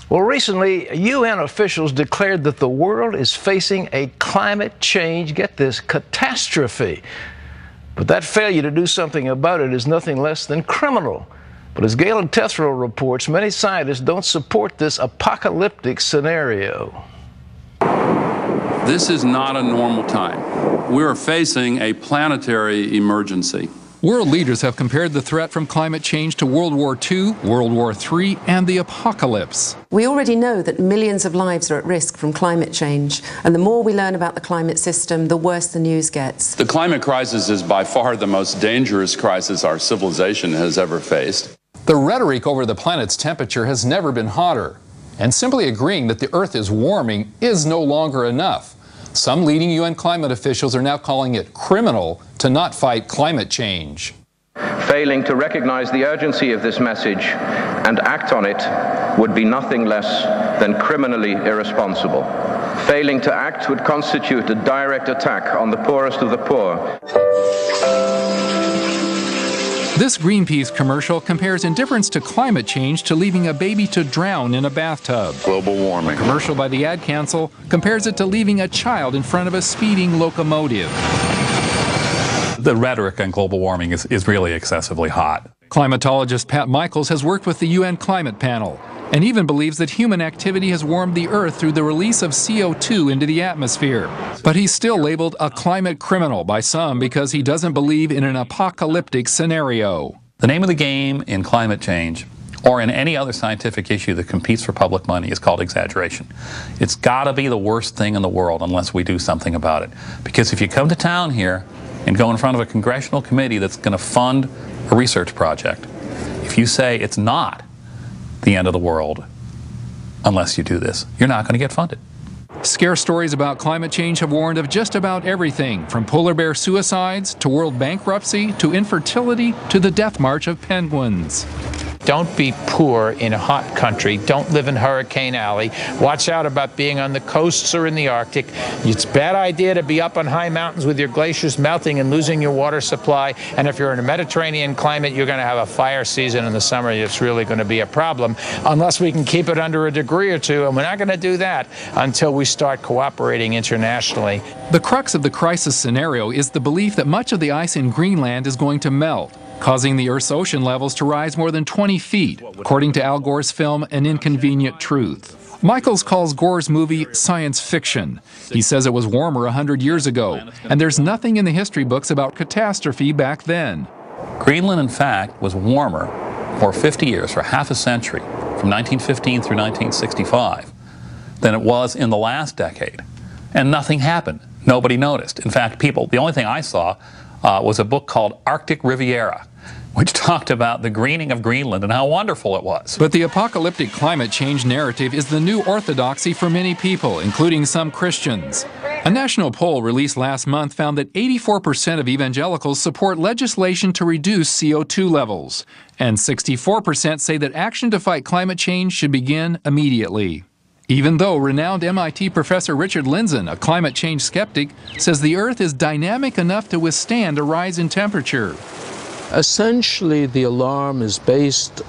Well, recently, UN officials declared that the world is facing a climate change, get this, catastrophe. But that failure to do something about it is nothing less than criminal. But as Galen Tethrow reports, many scientists don't support this apocalyptic scenario. This is not a normal time. We are facing a planetary emergency. World leaders have compared the threat from climate change to World War II, World War III, and the apocalypse. We already know that millions of lives are at risk from climate change, and the more we learn about the climate system, the worse the news gets. The climate crisis is by far the most dangerous crisis our civilization has ever faced. The rhetoric over the planet's temperature has never been hotter, and simply agreeing that the Earth is warming is no longer enough. Some leading UN climate officials are now calling it criminal to not fight climate change. Failing to recognize the urgency of this message and act on it would be nothing less than criminally irresponsible. Failing to act would constitute a direct attack on the poorest of the poor. This Greenpeace commercial compares indifference to climate change to leaving a baby to drown in a bathtub. Global warming. A commercial by the Ad Council compares it to leaving a child in front of a speeding locomotive. The rhetoric on global warming is really excessively hot. Climatologist Pat Michaels has worked with the UN Climate Panel and even believes that human activity has warmed the Earth through the release of CO2 into the atmosphere. But he's still labeled a climate criminal by some because he doesn't believe in an apocalyptic scenario. The name of the game in climate change, or in any other scientific issue that competes for public money, is called exaggeration. It's got to be the worst thing in the world unless we do something about it. Because if you come to town here and go in front of a congressional committee that's going to fund a research project, if you say it's not the end of the world unless you do this, you're not going to get funded. Scare stories about climate change have warned of just about everything, from polar bear suicides to world bankruptcy to infertility to the death march of penguins. Don't be poor in a hot country. Don't live in Hurricane Alley. Watch out about being on the coasts or in the Arctic. It's a bad idea to be up on high mountains with your glaciers melting and losing your water supply. And if you're in a Mediterranean climate, you're going to have a fire season in the summer. It's really going to be a problem unless we can keep it under a degree or two. And we're not going to do that until we start cooperating internationally. The crux of the crisis scenario is the belief that much of the ice in Greenland is going to melt, causing the Earth's ocean levels to rise more than 20 feet, according to Al Gore's film An Inconvenient Truth. Michaels calls Gore's movie science fiction. He says it was warmer 100 years ago, and there's nothing in the history books about catastrophe back then. Greenland, in fact, was warmer for 50 years, for half a century, from 1915 through 1965, than it was in the last decade. And nothing happened. Nobody noticed. In fact, the only thing I saw was a book called Arctic Riviera, which talked about the greening of Greenland and how wonderful it was. But the apocalyptic climate change narrative is the new orthodoxy for many people, including some Christians. A national poll released last month found that 84% of evangelicals support legislation to reduce CO2 levels, and 64% say that action to fight climate change should begin immediately. Even though renowned MIT professor Richard Lindzen, a climate change skeptic, says the Earth is dynamic enough to withstand a rise in temperature. Essentially, the alarm is based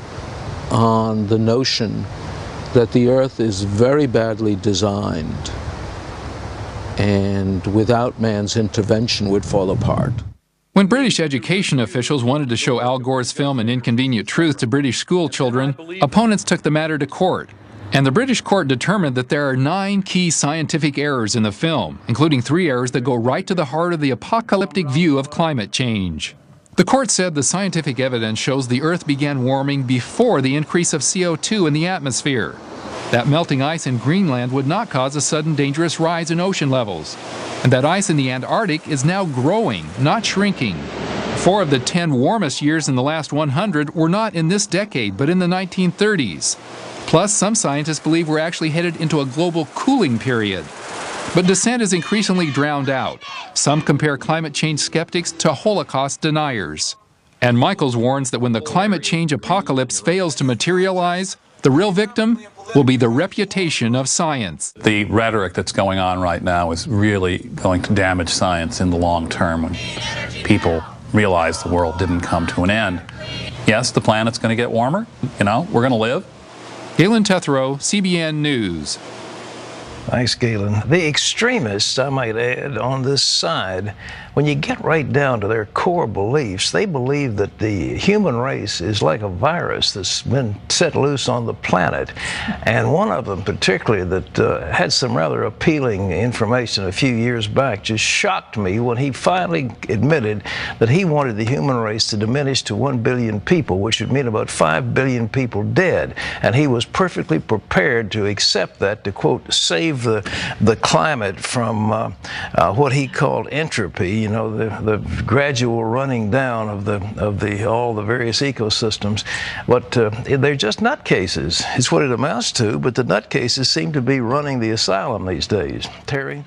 on the notion that the Earth is very badly designed and without man's intervention would fall apart. When British education officials wanted to show Al Gore's film An Inconvenient Truth to British school children, opponents took the matter to court. And the British court determined that there are 9 key scientific errors in the film, including 3 errors that go right to the heart of the apocalyptic view of climate change. The court said the scientific evidence shows the Earth began warming before the increase of CO2 in the atmosphere. That melting ice in Greenland would not cause a sudden dangerous rise in ocean levels. And that ice in the Antarctic is now growing, not shrinking. 4 of the 10 warmest years in the last 100 were not in this decade, but in the 1930s. Plus, some scientists believe we're actually headed into a global cooling period. But dissent is increasingly drowned out. Some compare climate change skeptics to Holocaust deniers. And Michaels warns that when the climate change apocalypse fails to materialize, the real victim will be the reputation of science. The rhetoric that's going on right now is really going to damage science in the long term when people realize the world didn't come to an end. Yes, the planet's going to get warmer. We're going to live. Galen Tethrow, CBN News. Thanks, Galen. The extremists, I might add, on this side, when you get right down to their core beliefs, they believe that the human race is like a virus that's been set loose on the planet. And one of them particularly that had some rather appealing information a few years back just shocked me when he finally admitted that he wanted the human race to diminish to 1 billion people, which would mean about 5 billion people dead. And he was perfectly prepared to accept that, to, quote, save the climate from what he called entropy, you know, the gradual running down of all the various ecosystems. But they're just nutcases. It's what it amounts to, but the nutcases seem to be running the asylum these days. Terry?